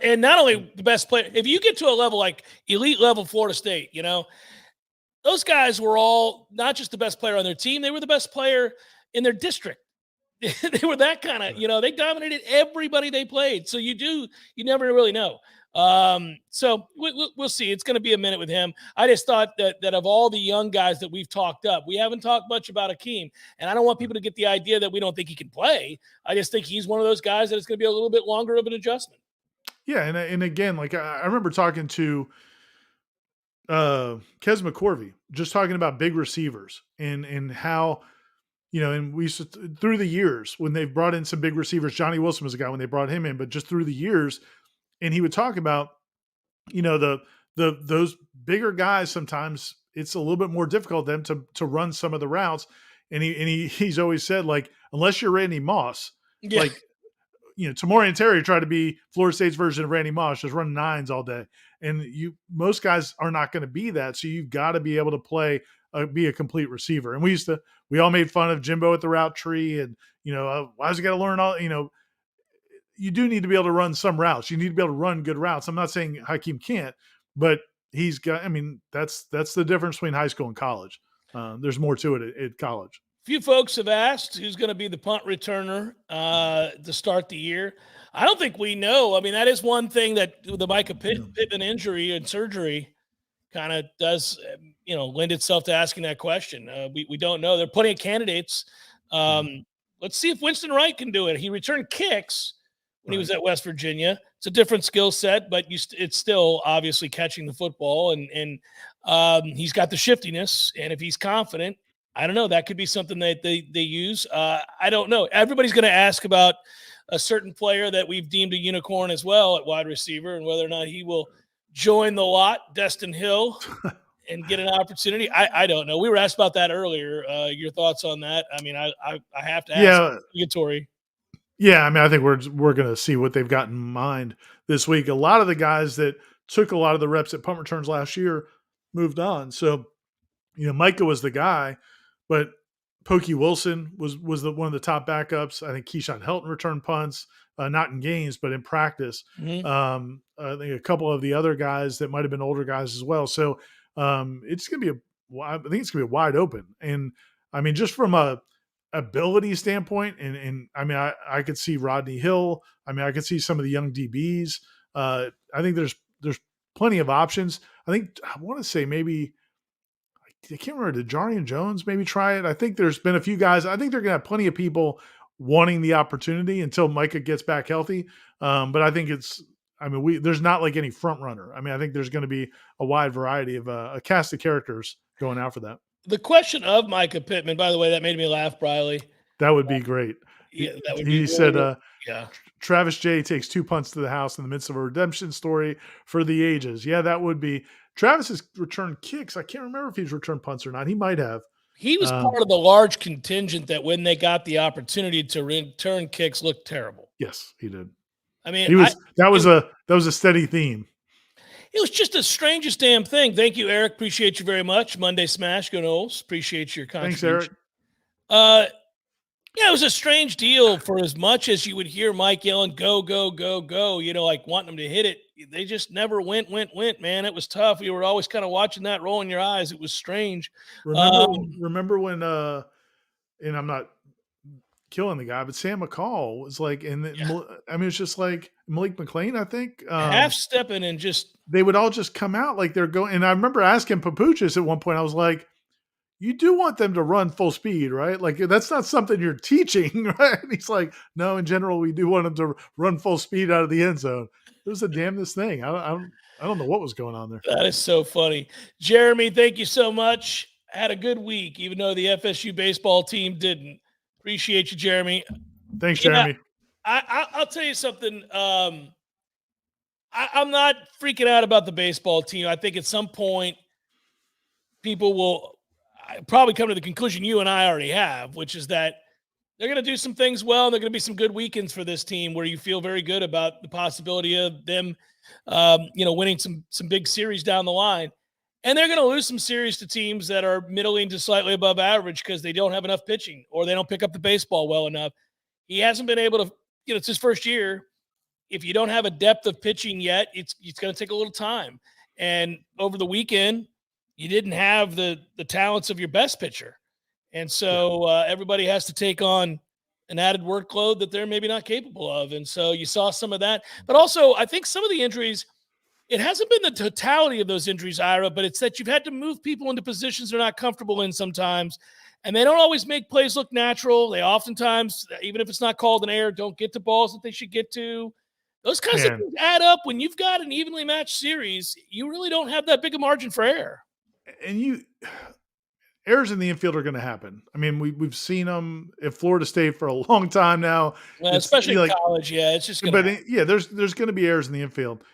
[SPEAKER 1] And not only the best player. If you get to a level like elite level Florida State, those guys were all not just the best player on their team; they were the best player in their district. They were that kind of, they dominated everybody they played. So you never really know. So we'll see. It's going to be a minute with him. I just thought that of all the young guys that we've talked up, we haven't talked much about Akeem, and I don't want people to get the idea that we don't think he can play. I just think he's one of those guys that it's going to be a little bit longer of an adjustment.
[SPEAKER 2] Yeah, and again, like, I remember talking to Kes McCorvey, just talking about big receivers, and how, and we used to, through the years, when they've brought in some big receivers, Johnny Wilson was a guy when they brought him in, but just through the years, and he would talk about, those bigger guys, sometimes it's a little bit more difficult them to run some of the routes. And he's always said, like, unless you're Randy Moss,
[SPEAKER 1] Yeah.
[SPEAKER 2] like, Tamori Terry tried to be Florida State's version of Randy Moss, just run nines all day. And most guys are not going to be that. So you've got to be able to be a complete receiver. And we all made fun of Jimbo at the route tree, and, why does he got to learn all, you do need to be able to run some routes. You need to be able to run good routes. I'm not saying Hakeem can't, but that's the difference between high school and college. There's more to it at college.
[SPEAKER 1] Few folks have asked who's going to be the punt returner to start the year. I don't think we know. I mean, that is one thing that the Micah Pittman injury and surgery kind of does, lend itself to asking that question. We don't know. There are plenty of candidates. Let's see if Winston Wright can do it. He returned kicks when he was at West Virginia. It's a different skill set, but it's still obviously catching the football, and he's got the shiftiness. And if he's confident, I don't know, that could be something that they use. I don't know. Everybody's going to ask about a certain player that we've deemed a unicorn as well at wide receiver, and whether or not he will join the lot, Destin Hill, and get an opportunity. I don't know. We were asked about that earlier. Your thoughts on that? I mean, I have to ask. Tori.
[SPEAKER 2] Yeah, I mean, I think we're going to see what they've got in mind this week. A lot of the guys that took a lot of the reps at punt returns last year moved on. So, Micah was the guy, but Pokey Wilson was one of the top backups. I think Keyshawn Helton returned punts, not in games, but in practice. I think a couple of the other guys that might have been older guys as well. So I think it's going to be wide open. And I mean, just from a ability standpoint, and I mean, I could see Rodney Hill. I mean, I could see some of the young DBs. I think there's plenty of options. I want to say maybe I can't remember. Did Jarian Jones maybe try it? I think there's been a few guys. I think they're going to have plenty of people wanting the opportunity until Micah gets back healthy. But I think it's. I mean, there's not like any front runner. I mean, I think there's going to be a wide variety of a cast of characters going out for that.
[SPEAKER 1] The question of Micah Pittman, by the way, that made me laugh, Briley.
[SPEAKER 2] That would be great.
[SPEAKER 1] Yeah, that would be
[SPEAKER 2] He
[SPEAKER 1] really,
[SPEAKER 2] said,
[SPEAKER 1] really, yeah.
[SPEAKER 2] Travis J takes 2 punts to the house in the midst of a redemption story for the ages. Yeah, that would be. Travis has returned kicks. I can't remember if he's returned punts or not. He might have.
[SPEAKER 1] He was part of the large contingent that when they got the opportunity to return kicks looked terrible.
[SPEAKER 2] Yes, he did.
[SPEAKER 1] I mean,
[SPEAKER 2] that was a steady theme.
[SPEAKER 1] It was just the strangest damn thing. Thank you, Eric. Appreciate you very much. Monday Smash, go Noles. Appreciate your contribution.
[SPEAKER 2] Thanks, Eric.
[SPEAKER 1] Yeah, it was a strange deal for as much as you would hear Mike yelling, go, go, go, go, like wanting them to hit it. They just never went, man. It was tough. You were always kind of watching that, rolling your eyes. It was strange.
[SPEAKER 2] Remember when, and I'm not killing the guy, but Sam McCall was like, I mean, it's just like Malik McLean, I think.
[SPEAKER 1] Half stepping and just.
[SPEAKER 2] They would all just come out like they're going. And I remember asking Papuchis at one point, I was like, you do want them to run full speed, right? Like that's not something you're teaching, right? And he's like, no, in general, we do want them to run full speed out of the end zone. It was the damnedest thing. I don't know what was going on there.
[SPEAKER 1] That is so funny. Jeremy, thank you so much. Had a good week, even though the FSU baseball team didn't. Appreciate you, Jeremy.
[SPEAKER 2] Thanks, Jeremy.
[SPEAKER 1] I'll tell you something. I'm not freaking out about the baseball team. I think at some point people will probably come to the conclusion you and I already have, which is that they're going to do some things well. And they're going to be some good weekends for this team where you feel very good about the possibility of them, winning some big series down the line. And they're going to lose some series to teams that are middling to slightly above average because they don't have enough pitching or they don't pick up the baseball well enough. He hasn't been able to, it's his first year. If you don't have a depth of pitching yet, it's going to take a little time. And over the weekend, you didn't have the talents of your best pitcher. And so everybody has to take on an added workload that they're maybe not capable of. And so you saw some of that. But also, I think some of the injuries, it hasn't been the totality of those injuries, Ira, but it's that you've had to move people into positions they're not comfortable in sometimes. And they don't always make plays look natural. They oftentimes, even if it's not called an error, don't get to balls that they should get to. Those kinds of things add up. When you've got an evenly matched series, you really don't have that big a margin for error.
[SPEAKER 2] And errors in the infield are going to happen. I mean, we've seen them at Florida State for a long time now.
[SPEAKER 1] Well, especially in college, it's just going to happen.
[SPEAKER 2] There's going to be errors in the infield.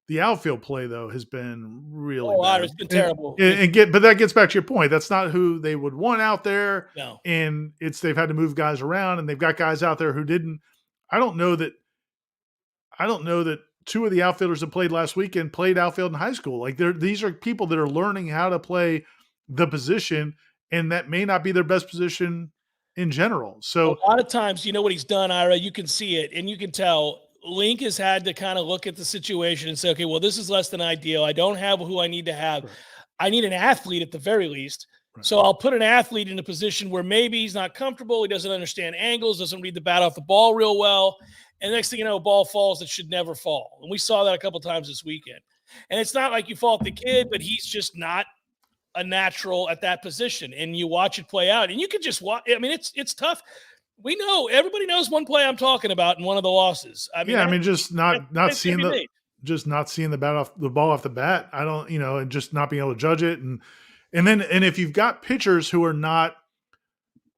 [SPEAKER 2] The outfield play, though, has been really bad.
[SPEAKER 1] It's been terrible.
[SPEAKER 2] But that gets back to your point. That's not who they would want out there.
[SPEAKER 1] No.
[SPEAKER 2] And they've had to move guys around, and they've got guys out there who didn't. I don't know that two of the outfielders that played last weekend played outfield in high school. Like these are people that are learning how to play the position, and that may not be their best position in general. So
[SPEAKER 1] a lot of times, you know what he's done, Ira, you can see it and you can tell Link has had to kind of look at the situation and say, okay, well, this is less than ideal. I don't have who I need to have. Right. I need an athlete at the very least. Right. So I'll put an athlete in a position where maybe he's not comfortable. He doesn't understand angles, doesn't read the bat off the ball real well. And next thing you know, a ball falls that should never fall. And we saw that a couple times this weekend. And it's not like you fault the kid, but he's just not a natural at that position. And you watch it play out. And you can just watch. I mean, it's tough. We know, everybody knows one play I'm talking about in one of the losses. I mean,
[SPEAKER 2] just not seeing the ball off the bat. I don't, and just not being able to judge it. And if you've got pitchers who are not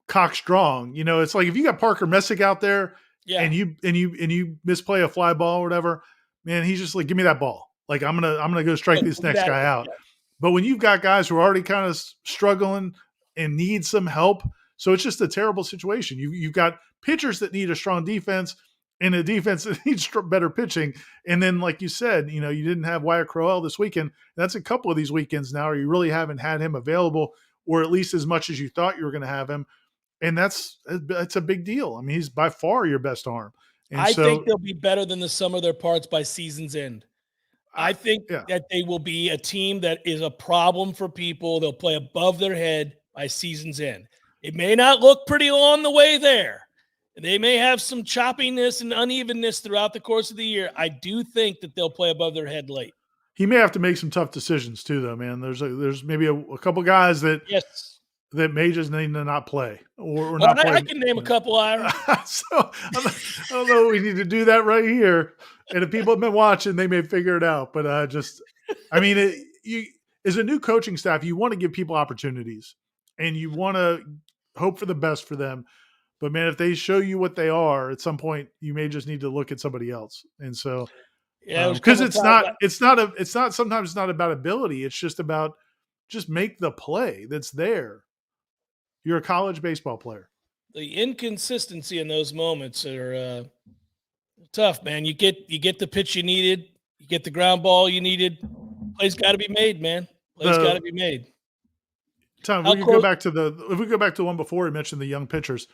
[SPEAKER 2] cock strong, it's like if you got Parker Messick out there, yeah. And you misplay a fly ball or whatever, man, he's just like, give me that ball. Like I'm gonna go strike this next guy out. Yeah. But when you've got guys who are already kind of struggling and need some help, so it's just a terrible situation. You've got pitchers that need a strong defense and a defense that needs better pitching. And then, like you said, you didn't have Wyatt Crowell this weekend. That's a couple of these weekends now, or you really haven't had him available, or at least as much as you thought you were going to have him. And that's a big deal. I mean, he's by far your best arm. And
[SPEAKER 1] I think they'll be better than the sum of their parts by season's end. I think that they will be a team that is a problem for people. They'll play above their head by season's end. It may not look pretty along the way there. They may have some choppiness and unevenness throughout the course of the year. I do think that they'll play above their head late.
[SPEAKER 2] He may have to make some tough decisions too, though, man. There's maybe a couple guys
[SPEAKER 1] Yes.
[SPEAKER 2] that may just need to not play or
[SPEAKER 1] Well,
[SPEAKER 2] not play.
[SPEAKER 1] I can name a couple, Ira.
[SPEAKER 2] So I don't know. We need to do that right here. And if people have been watching, they may figure it out. But I mean, you as a new coaching staff, you want to give people opportunities, and you want to hope for the best for them. But man, if they show you what they are, at some point, you may just need to look at somebody else. And so,
[SPEAKER 1] Yeah,
[SPEAKER 2] because it's not. Sometimes it's not about ability. It's just about just make the play that's there. You're a college baseball player.
[SPEAKER 1] the inconsistency in those moments are tough, man. You get the pitch you needed, you get the ground ball you needed. Play's got to be made, man. Play's got to be made.
[SPEAKER 2] Tom,
[SPEAKER 1] How
[SPEAKER 2] we could
[SPEAKER 1] close-
[SPEAKER 2] go back to if we go back to the one before we mentioned the young pitchers.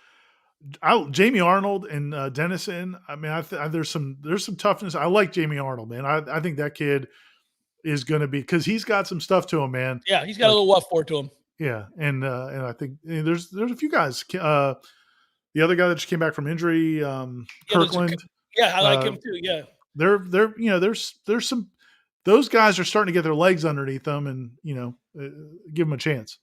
[SPEAKER 2] Jamie Arnold and Dennison. I mean, there's some toughness. I like Jamie Arnold, man. I think that kid is going to be, because he's got some stuff to him, man.
[SPEAKER 1] Yeah, he's got a little woof for to him.
[SPEAKER 2] Yeah, and I think there's a few guys. The other guy that just came back from injury, Kirkland.
[SPEAKER 1] Yeah, I like him too. Yeah,
[SPEAKER 2] there's some, those guys are starting to get their legs underneath them, and give them a chance.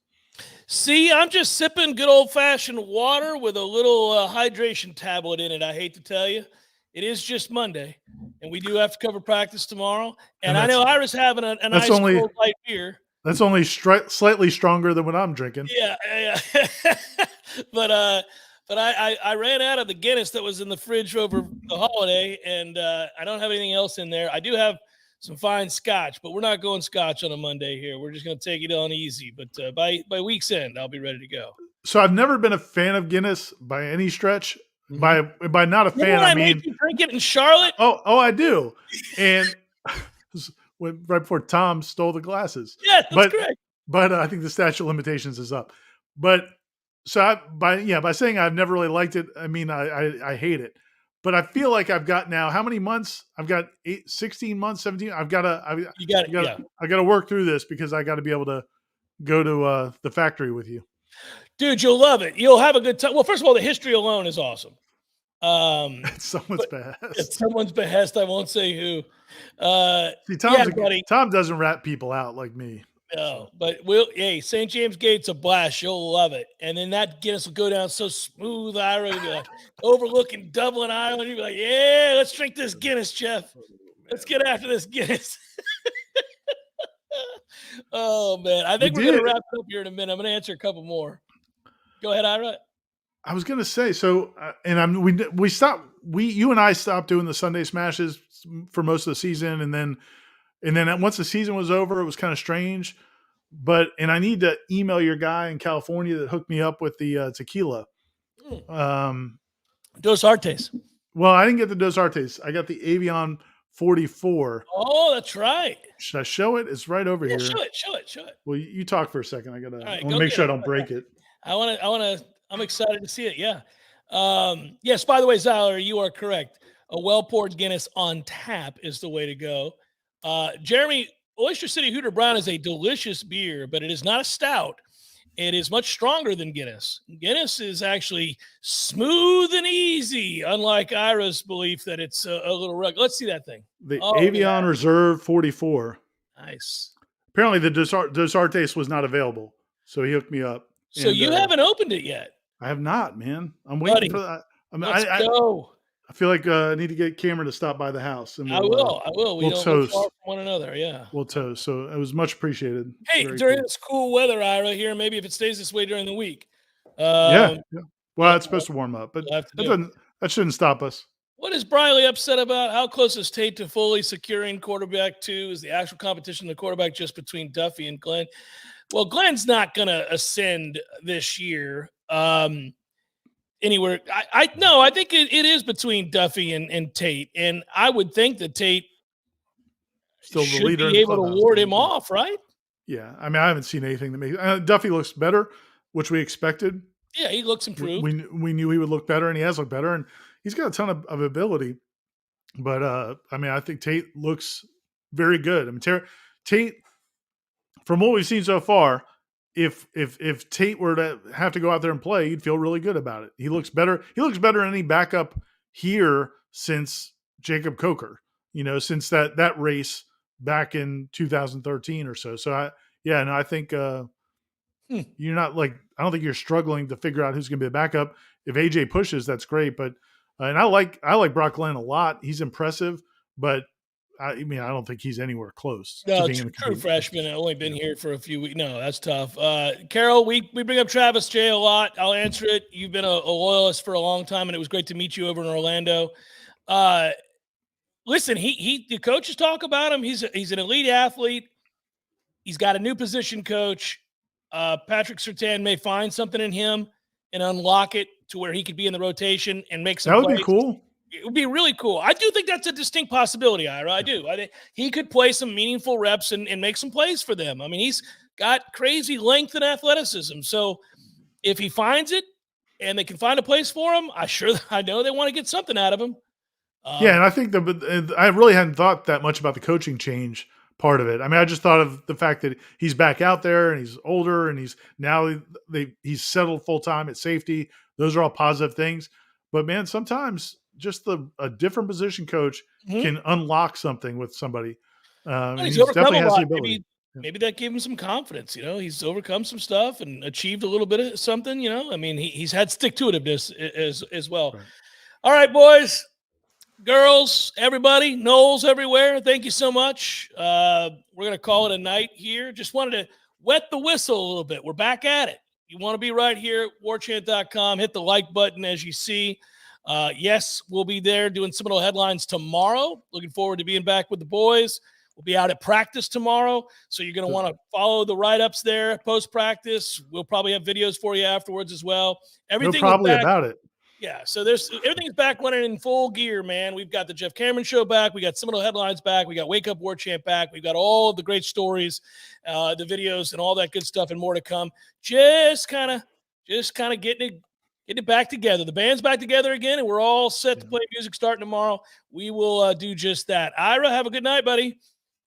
[SPEAKER 1] See, I'm just sipping good old-fashioned water with a little hydration tablet in it. I hate to tell you. It is just Monday, and we do have to cover practice tomorrow. And I know Ira's having an ice cold light beer.
[SPEAKER 2] That's only slightly stronger than what I'm drinking.
[SPEAKER 1] Yeah. But I ran out of the Guinness that was in the fridge over the holiday, and I don't have anything else in there. I do have some fine scotch, but we're not going scotch on a Monday here. We're just going to take it on easy. But by week's end, I'll be ready to go.
[SPEAKER 2] So I've never been a fan of Guinness by any stretch. By not a fan, I mean,
[SPEAKER 1] make you drink it in Charlotte.
[SPEAKER 2] Oh, I do. And right before Tom stole the glasses.
[SPEAKER 1] Yeah, that's correct.
[SPEAKER 2] But I think the statute of limitations is up. But so by saying I've never really liked it, I mean I hate it. But I feel like I've got now how many months? I've got 16 months, 17. I got to work through this, because I got to be able to go to the factory with you.
[SPEAKER 1] Dude, you'll love it. You'll have a good time. Well, first of all, the history alone is awesome.
[SPEAKER 2] At someone's behest.
[SPEAKER 1] At someone's behest, I won't say who.
[SPEAKER 2] See, Tom doesn't rat people out like me.
[SPEAKER 1] No, but St. James Gate's a blast. You'll love it. And then that Guinness will go down so smooth, Ira. You'll be like overlooking Dublin, Ireland. You'll be like, yeah, let's drink this Guinness, Jeff. Let's get after this Guinness. Oh, man. I think we're going to wrap it up here in a minute. I'm going to answer a couple more. Go ahead, Ira.
[SPEAKER 2] I was going to say, so, you and I stopped doing the Sunday Smashes for most of the season. And then once the season was over, it was kind of strange. And I need to email your guy in California that hooked me up with the tequila.
[SPEAKER 1] Dos Artes.
[SPEAKER 2] Well, I didn't get the Dos Artes. I got the Avion 44.
[SPEAKER 1] Oh, that's right.
[SPEAKER 2] Should I show it? It's right over here.
[SPEAKER 1] Show it.
[SPEAKER 2] Well, you talk for a second. I want to
[SPEAKER 1] go
[SPEAKER 2] make sure I don't break it.
[SPEAKER 1] I'm excited to see it. Yeah. Yes. By the way, Zyler, you are correct. A well-poured Guinness on tap is the way to go. Jeremy, Oyster City Hooter Brown is a delicious beer, but it is not a stout. It is much stronger than Guinness. Guinness is actually smooth and easy, unlike Ira's belief that it's a little rugged. Let's see that thing.
[SPEAKER 2] The Avion Reserve 44.
[SPEAKER 1] Nice.
[SPEAKER 2] Apparently the Dos Artes was not available, so he hooked me up.
[SPEAKER 1] So you haven't opened it yet?
[SPEAKER 2] I have not, man. I'm waiting for that.
[SPEAKER 1] Let's go.
[SPEAKER 2] I feel like I need to get Cameron to stop by the house. And
[SPEAKER 1] I will.
[SPEAKER 2] We'll toast.
[SPEAKER 1] Far from one another, yeah.
[SPEAKER 2] We'll toast. So it was much appreciated.
[SPEAKER 1] Hey, during this cool weather, Ira, here, maybe if it stays this way during the week.
[SPEAKER 2] Yeah. Well, it's supposed to warm up, but that shouldn't stop us.
[SPEAKER 1] What is Briley upset about? How close is Tate to fully securing quarterback 2? Is the actual competition the quarterback just between Duffy and Glenn? Well, Glenn's not going to ascend this year. Anywhere. I think it is between Duffy and Tate. And I would think that Tate
[SPEAKER 2] still
[SPEAKER 1] should
[SPEAKER 2] the leader
[SPEAKER 1] be able to ward him off, right?
[SPEAKER 2] Yeah. I mean, I haven't seen anything that makes Duffy looks better, which we expected.
[SPEAKER 1] Yeah, he looks improved.
[SPEAKER 2] We knew he would look better, and he has looked better, and he's got a ton of ability. But I mean, I think Tate looks very good. I mean, Tate, from what we've seen so far, if Tate were to have to go out there and play, you'd feel really good about it. He looks better. He looks better than any backup here since Jacob Coker. Since that race back in 2013 or so. So I think you're not I don't think you're struggling to figure out who's going to be the backup. If AJ pushes, that's great. But and I like Brock Glenn a lot. He's impressive, but I don't think he's anywhere close to
[SPEAKER 1] No,
[SPEAKER 2] being in the
[SPEAKER 1] true freshman. I've only been
[SPEAKER 2] Yeah.
[SPEAKER 1] here for a few weeks. No, that's tough. Carol, we bring up Travis J a lot. I'll answer it. You've been a loyalist for a long time, and it was great to meet you over in Orlando. Listen, the coaches talk about him. He's an elite athlete. He's got a new position coach. Patrick Surtain may find something in him and unlock it to where he could be in the rotation and make some
[SPEAKER 2] That would
[SPEAKER 1] plays.
[SPEAKER 2] be cool.
[SPEAKER 1] It would be really cool. I do think that's a distinct possibility, Ira. I do. I think he could play some meaningful reps and make some plays for them. I mean, he's got crazy length and athleticism. So if he finds it and they can find a place for him, I know they want to get something out of him.
[SPEAKER 2] Yeah, and I think I really hadn't thought that much about the coaching change part of it. I mean, I just thought of the fact that he's back out there and he's older and he's settled full time at safety. Those are all positive things. But man, sometimes just a different position coach can unlock something with somebody.
[SPEAKER 1] He's overcome a lot.
[SPEAKER 2] Ability.
[SPEAKER 1] Maybe that gave him some confidence. He's overcome some stuff and achieved a little bit of something. I mean, he's had stick-to-itiveness as well.
[SPEAKER 2] Right.
[SPEAKER 1] All right, boys, girls, everybody, Noles everywhere. Thank you so much. We're going to call it a night here. Just wanted to wet the whistle a little bit. We're back at it. You want to be right here at warchant.com. Hit the like button as you see. Yes, we'll be there doing Seminole headlines tomorrow. Looking forward to being back with the boys. We'll be out at practice tomorrow, so you're going to want to follow the write-ups there post-practice. We'll probably have videos for you afterwards as well. Everything
[SPEAKER 2] probably about it.
[SPEAKER 1] Yeah, so everything's back running in full gear, man. We've got the Jeff Cameron Show back. We got Seminole headlines back. We got Wake Up Warchant back. We've got all of the great stories, the videos, and all that good stuff, and more to come. Just kind of getting it back together. The band's back together again, and we're all set to play music starting tomorrow. We will do just that. Ira, have a good night, buddy.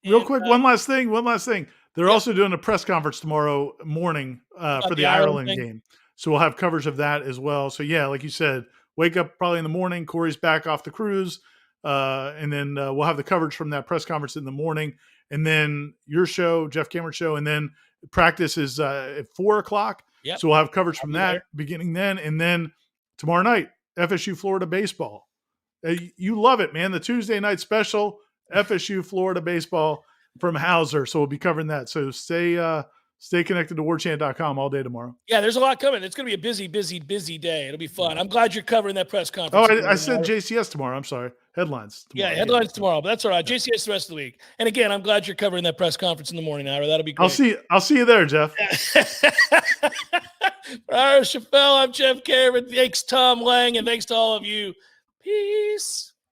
[SPEAKER 2] Real quick, one last thing. They're also doing a press conference tomorrow morning for the Ireland game. So we'll have coverage of that as well. So yeah, like you said, wake up probably in the morning. Corey's back off the cruise. And then we'll have the coverage from that press conference in the morning. And then your show, Jeff Cameron Show. And then practice is at 4:00. Yep. So we'll have coverage from that beginning then. And then tomorrow night, FSU Florida baseball. You love it, man. The Tuesday night special, FSU Florida baseball from Hauser. So we'll be covering that. So stay connected to warchant.com all day tomorrow.
[SPEAKER 1] Yeah, there's a lot coming. It's going to be a busy, busy, busy day. It'll be fun. I'm glad you're covering that press conference.
[SPEAKER 2] Oh, I said JCS tomorrow. I'm sorry. Headlines tomorrow.
[SPEAKER 1] Yeah, headlines tomorrow, but that's all right. JCS the rest of the week. And again, I'm glad you're covering that press conference in the morning, Ira. That'll be great.
[SPEAKER 2] I'll see you there, Jeff.
[SPEAKER 1] For Ira Schoffel, I'm Jeff Cameron. Thanks, Tom Lang, and thanks to all of you. Peace.